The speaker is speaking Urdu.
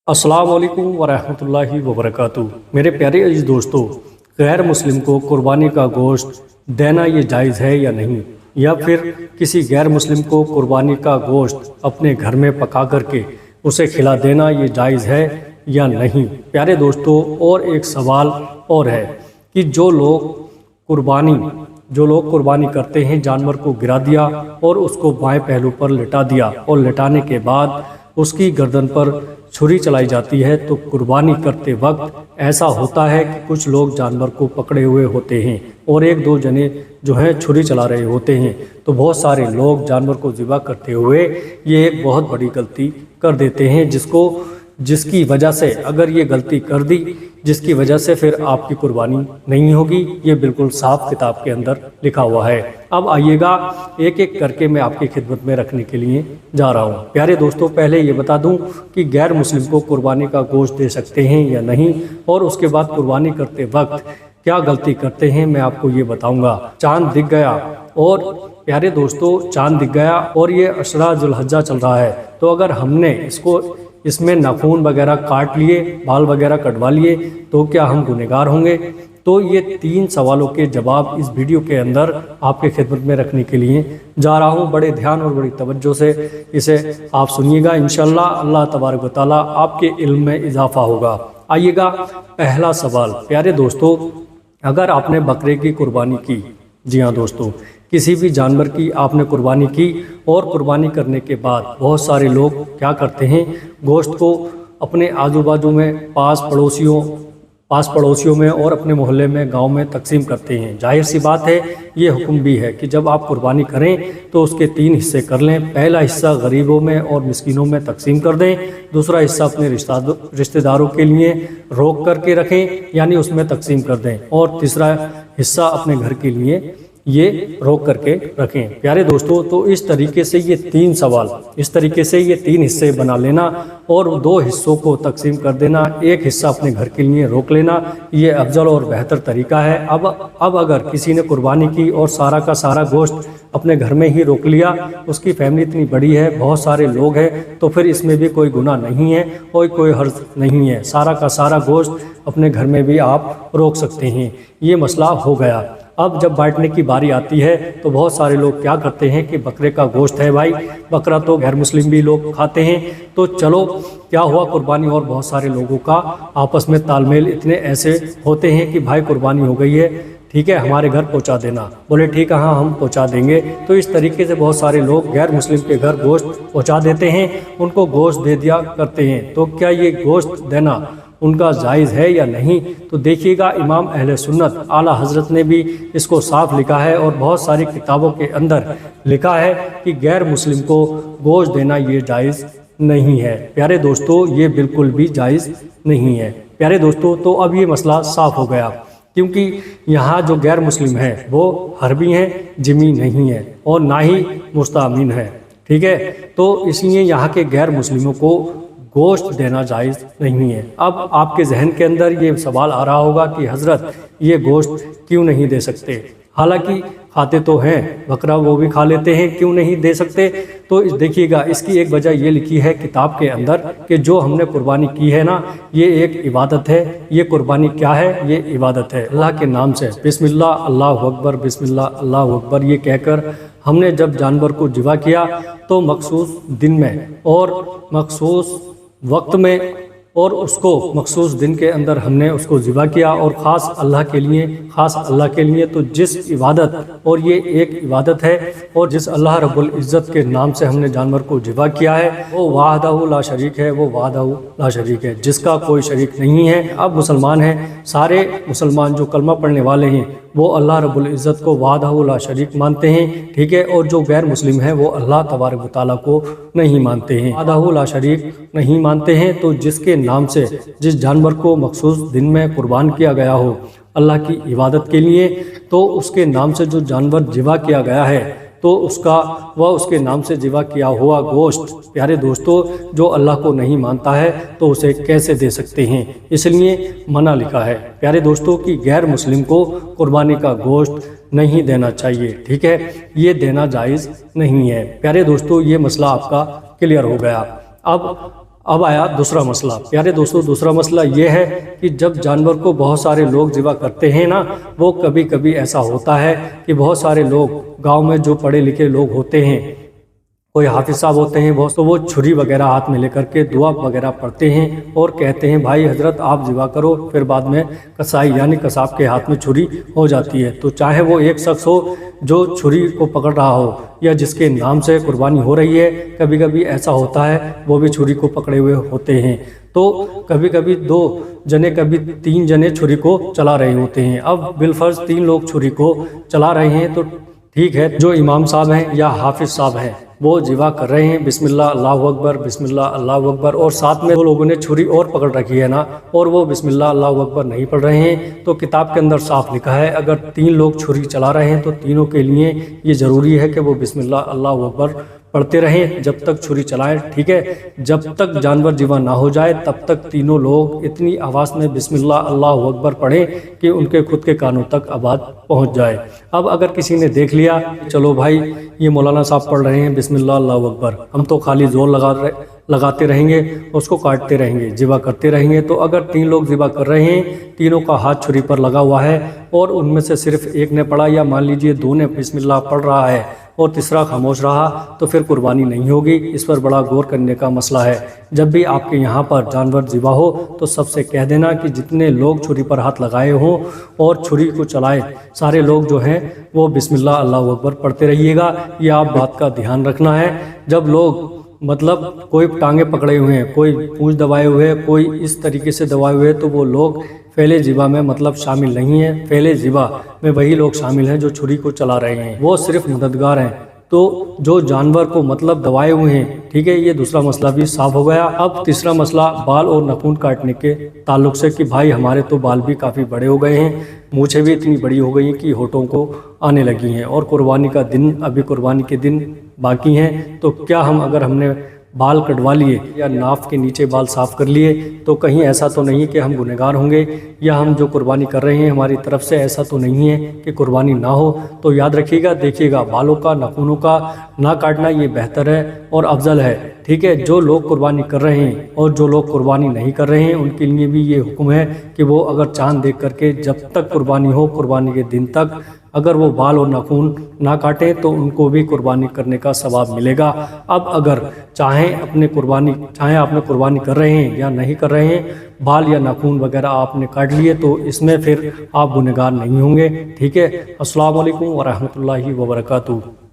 السلام علیکم ورحمۃ اللہ وبرکاتہ۔ میرے پیارے عزیز دوستو، غیر مسلم کو قربانی کا گوشت دینا یہ جائز ہے یا نہیں، یا پھر کسی غیر مسلم کو قربانی کا گوشت اپنے گھر میں پکا کر کے اسے کھلا دینا یہ جائز ہے یا نہیں۔ پیارے دوستو، اور ایک سوال اور ہے کہ جو لوگ قربانی کرتے ہیں، جانور کو گرا دیا اور اس کو بائیں پہلو پر لٹا دیا اور لٹانے کے بعد اس کی گردن پر چھری چلائی جاتی ہے، تو قربانی کرتے وقت ایسا ہوتا ہے کہ کچھ لوگ جانور کو پکڑے ہوئے ہوتے ہیں اور ایک دو جنے جو ہیں چھری چلا رہے ہوتے ہیں، تو بہت سارے لوگ جانور کو ذبح کرتے ہوئے یہ ایک بہت بڑی غلطی کر دیتے ہیں، جس کی وجہ سے اگر یہ غلطی کر دی، جس کی وجہ سے پھر آپ کی قربانی نہیں ہوگی۔ یہ بالکل صاف کتاب کے اندر لکھا ہوا ہے۔ اب آئیے گا ایک ایک کر کے میں آپ کی خدمت میں رکھنے کے لیے جا رہا ہوں۔ پیارے دوستو، پہلے یہ بتا دوں کہ غیر مسلم کو قربانی کا گوشت دے سکتے ہیں یا نہیں، اور اس کے بعد قربانی کرتے وقت کیا غلطی کرتے ہیں میں آپ کو یہ بتاؤں گا۔ چاند دکھ گیا، اور پیارے دوستو چاند دکھ گیا اور یہ عشرہ ذو الحجہ چل رہا ہے، تو اگر ہم نے اس میں ناخون وغیرہ کاٹ لیے، بال وغیرہ کٹوا لیے، تو کیا ہم گنہگار ہوں گے؟ تو یہ 3 سوالوں کے جواب اس ویڈیو کے اندر آپ کے خدمت میں رکھنے کے لیے جا رہا ہوں۔ بڑے دھیان اور بڑی توجہ سے اسے آپ سنیے گا، انشاءاللہ اللہ تبارک و تعالیٰ آپ کے علم میں اضافہ ہوگا۔ آئیے گا پہلا سوال۔ پیارے دوستو، اگر آپ نے بکرے کی قربانی کی، جی ہاں دوستو، کسی بھی جانور کی آپ نے قربانی کی، اور قربانی کرنے کے بعد بہت سارے لوگ کیا کرتے ہیں، گوشت کو اپنے آجو باجو میں پاس پڑوسیوں میں اور اپنے محلے میں، گاؤں میں تقسیم کرتے ہیں۔ ظاہر سی بات ہے، یہ حکم بھی ہے کہ جب آپ قربانی کریں تو اس کے 3 حصے کر لیں۔ پہلا حصہ غریبوں میں اور مسکینوں میں تقسیم کر دیں، دوسرا حصہ اپنے رشتہ داروں کے لیے روک کر کے رکھیں، یعنی اس میں تقسیم کر دیں، اور تیسرا حصہ اپنے گھر کے لیے یہ روک کر کے رکھیں۔ پیارے دوستو، تو اس طریقے سے یہ 3 حصے بنا لینا اور 2 حصوں کو تقسیم کر دینا، ایک حصہ اپنے گھر کے لیے روک لینا، یہ افضل اور بہتر طریقہ ہے۔ اب اگر کسی نے قربانی کی اور سارا کا سارا گوشت اپنے گھر میں ہی روک لیا، اس کی فیملی اتنی بڑی ہے، بہت سارے لوگ ہیں، تو پھر اس میں بھی کوئی گناہ نہیں ہے اور کوئی حرج نہیں ہے۔ سارا کا سارا گوشت اپنے گھر میں بھی آپ روک سکتے ہیں۔ یہ مسئلہ ہو گیا۔ اب جب بانٹنے کی باری آتی ہے تو بہت سارے لوگ کیا کرتے ہیں کہ بکرے کا گوشت ہے، بھائی بکرا تو غیر مسلم بھی لوگ کھاتے ہیں، تو چلو کیا ہوا قربانی، اور بہت سارے لوگوں کا آپس میں تال میل اتنے ایسے ہوتے ہیں کہ بھائی قربانی ہو گئی ہے، ٹھیک ہے ہمارے گھر پہنچا دینا، بولے ٹھیک ہے ہاں ہم پہنچا دیں گے۔ تو اس طریقے سے بہت سارے لوگ غیر مسلم کے گھر گوشت پہنچا دیتے ہیں، ان کو گوشت دے دیا کرتے ہیں۔ تو کیا یہ گوشت دینا ان کا جائز ہے یا نہیں؟ تو دیکھیے گا، امام اہل سنت اعلیٰ حضرت نے بھی اس کو صاف لکھا ہے، اور بہت ساری کتابوں کے اندر لکھا ہے کہ غیر مسلم کو گوشت دینا یہ جائز نہیں ہے۔ پیارے دوستو، یہ بالکل بھی جائز نہیں ہے۔ پیارے دوستو، تو اب یہ مسئلہ صاف ہو گیا، کیونکہ یہاں جو غیر مسلم ہیں وہ حربی ہیں، ذمی نہیں ہیں، اور نہ ہی مستأمن ہیں، ٹھیک ہے؟ تو اس لیے یہاں کے غیر مسلموں کو گوشت دینا جائز نہیں ہے۔ اب آپ کے ذہن کے اندر یہ سوال آ رہا ہوگا کہ حضرت یہ گوشت کیوں نہیں دے سکتے؟ حالانکہ کھاتے تو ہیں، بکرا وہ بھی کھا لیتے ہیں، کیوں نہیں دے سکتے؟ تو دیکھیے گا، اس کی ایک وجہ یہ لکھی ہے کتاب کے اندر کہ جو ہم نے قربانی کی ہے نا، یہ ایک عبادت ہے۔ یہ قربانی کیا ہے؟ یہ عبادت ہے۔ اللہ کے نام سے بسم اللہ اللہ اکبر، بسم اللہ اللہ اکبر یہ کہہ کر ہم نے جب جانور کو ذبح کیا تو مخصوص دن میں اور مخصوص وقت میں اور اس کو مخصوص دن کے اندر ہم نے اس کو ذبح کیا، اور خاص اللہ کے لیے۔ تو جس عبادت، اور یہ ایک عبادت ہے، اور جس اللہ رب العزت کے نام سے ہم نے جانور کو ذبح کیا ہے، وہ وحدہ لا شریک ہے، وہ وحدہ لا شریک ہے، جس کا کوئی شریک نہیں ہے۔ اب مسلمان ہیں، سارے مسلمان جو کلمہ پڑھنے والے ہیں وہ اللہ رب العزت کو وحدہ لا شریک مانتے ہیں، ٹھیک ہے؟ اور جو غیر مسلم ہیں وہ اللہ تبارک و تعالیٰ کو نہیں مانتے ہیں، وحدہ لا شریک نہیں مانتے ہیں۔ تو جس کے نام سے جس جانور کو مخصوص دن میں قربان کیا گیا ہو اللہ کی عبادت کے لیے، تو اس کے نام سے جو جانور ذبح کیا گیا ہے، تو اس کے نام سے ذبح کیا ہوا گوشت، پیارے دوستو، جو اللہ کو نہیں مانتا ہے تو اسے کیسے دے سکتے ہیں؟ اس لیے منع لکھا ہے پیارے دوستو کہ غیر مسلم کو قربانی کا گوشت نہیں دینا چاہیے، ٹھیک ہے؟ یہ دینا جائز نہیں ہے۔ پیارے دوستو، یہ مسئلہ آپ کا کلیئر ہو گیا۔ اب اب آیا دوسرا مسئلہ۔ پیارے دوستوں، دوسرا مسئلہ یہ ہے کہ جب جانور کو بہت سارے لوگ ذبح کرتے ہیں نا، وہ کبھی کبھی ایسا ہوتا ہے کہ بہت سارے لوگ گاؤں میں جو پڑھے لکھے لوگ ہوتے ہیں، کوئی حافظ صاحب ہوتے ہیں بہت، تو وہ چھری وغیرہ ہاتھ میں لے کر کے دعا وغیرہ پڑھتے ہیں اور کہتے ہیں بھائی حضرت آپ ذبح کرو، پھر بعد میں قصائی یعنی قصاب کے ہاتھ میں چھری ہو جاتی ہے۔ تو چاہے وہ ایک شخص ہو جو چھری کو پکڑ رہا ہو یا جس کے نام سے قربانی ہو رہی ہے، کبھی کبھی ایسا ہوتا ہے وہ بھی چھری کو پکڑے ہوئے ہوتے ہیں، تو کبھی کبھی 2 جنے کبھی 3 جنے چھری کو چلا رہے ہوتے ہیں۔ اب بالفرض 3 لوگ چھری کو چلا رہے ہیں تو ٹھیک ہے، جو امام صاحب ہیں یا حافظ صاحب ہیں وہ ذبح کر رہے ہیں، بسم اللہ اللہ اکبر بسم اللہ اللہ اکبر، اور ساتھ میں 2 لوگوں نے چھری اور پکڑ رکھی ہے نا، اور وہ بسم اللہ اللہ اکبر نہیں پڑھ رہے ہیں، تو کتاب کے اندر صاف لکھا ہے اگر 3 لوگ چھری چلا رہے ہیں تو تینوں کے لیے یہ ضروری ہے کہ وہ بسم اللہ اللہ اکبر پڑھتے رہیں جب تک چھری چلائیں، ٹھیک ہے؟ جب تک جانور ذبح نہ ہو جائے تب تک تینوں لوگ اتنی آواز میں بسم اللہ اللہ اکبر پڑھیں کہ ان کے خود کے کانوں تک آواز پہنچ جائے۔ اب اگر کسی نے دیکھ لیا چلو بھائی یہ مولانا صاحب پڑھ رہے ہیں بسم اللہ اللہ اکبر، ہم تو خالی زور لگاتے رہیں گے، اس کو کاٹتے رہیں گے، ذبح کرتے رہیں گے، تو اگر 3 لوگ ذبح کر رہے ہیں، تینوں کا ہاتھ چھری پر لگا ہوا ہے اور ان میں سے صرف ایک نے پڑھا یا مان لیجئے 2 نے بسم اللہ پڑھ رہا ہے اور تیسرا خاموش رہا، تو پھر قربانی نہیں ہوگی۔ اس پر بڑا غور کرنے کا مسئلہ ہے۔ جب بھی آپ کے یہاں پر جانور ذبح ہو تو سب سے کہہ دینا کہ جتنے لوگ چھری پر ہاتھ لگائے ہوں اور چھری کو چلائے، سارے لوگ جو ہیں وہ بسم اللہ اللہ اکبر پڑھتے رہیے گا۔ یہ آپ بات کا دھیان رکھنا ہے۔ جب لوگ مطلب کوئی ٹانگیں پکڑے ہوئے ہیں، کوئی پونچھ دبائے ہوئے ہیں، کوئی اس طریقے سے دبائے ہوئے ہیں، تو وہ لوگ فعل ذبح میں مطلب شامل نہیں ہیں۔ فعل ذبح میں وہی لوگ شامل ہیں جو چھری کو چلا رہے ہیں، وہ صرف مددگار ہیں۔ تو جو جانور کو مطلب دبائے ہوئے ہیں، ٹھیک ہے، یہ دوسرا مسئلہ بھی صاف ہو گیا۔ اب تیسرا مسئلہ بال اور ناخن کاٹنے کے تعلق سے کہ بھائی ہمارے تو بال بھی کافی بڑے ہو گئے ہیں، مونچھیں بھی اتنی بڑی ہو گئی ہیں کہ ہونٹوں کو آنے لگی ہیں اور قربانی کا دن ابھی قربانی کے دن باقی ہیں، تو کیا ہم نے بال کٹوا لیے یا ناف کے نیچے بال صاف کر لیے تو کہیں ایسا تو نہیں کہ ہم گنہگار ہوں گے، یا ہم جو قربانی کر رہے ہیں ہماری طرف سے ایسا تو نہیں ہے کہ قربانی نہ ہو؟ تو یاد رکھیے گا، دیکھیے گا، بالوں کا ناخنوں کا نہ کاٹنا یہ بہتر ہے اور افضل ہے، ٹھیک ہے؟ جو لوگ قربانی کر رہے ہیں اور جو لوگ قربانی نہیں کر رہے ہیں ان کے لیے بھی یہ حکم ہے کہ وہ اگر چاند دیکھ کر کے جب تک قربانی ہو، قربانی کے دن تک اگر وہ بال اور ناخن نہ کاٹیں تو ان کو بھی قربانی کرنے کا ثواب ملے گا۔ اب اگر چاہیں آپ نے قربانی کر رہے ہیں یا نہیں کر رہے ہیں، بال یا ناخن وغیرہ آپ نے کاٹ لیے تو اس میں پھر آپ گنہگار نہیں ہوں گے، ٹھیک ہے؟ السلام علیکم ورحمۃ اللہ وبرکاتہ۔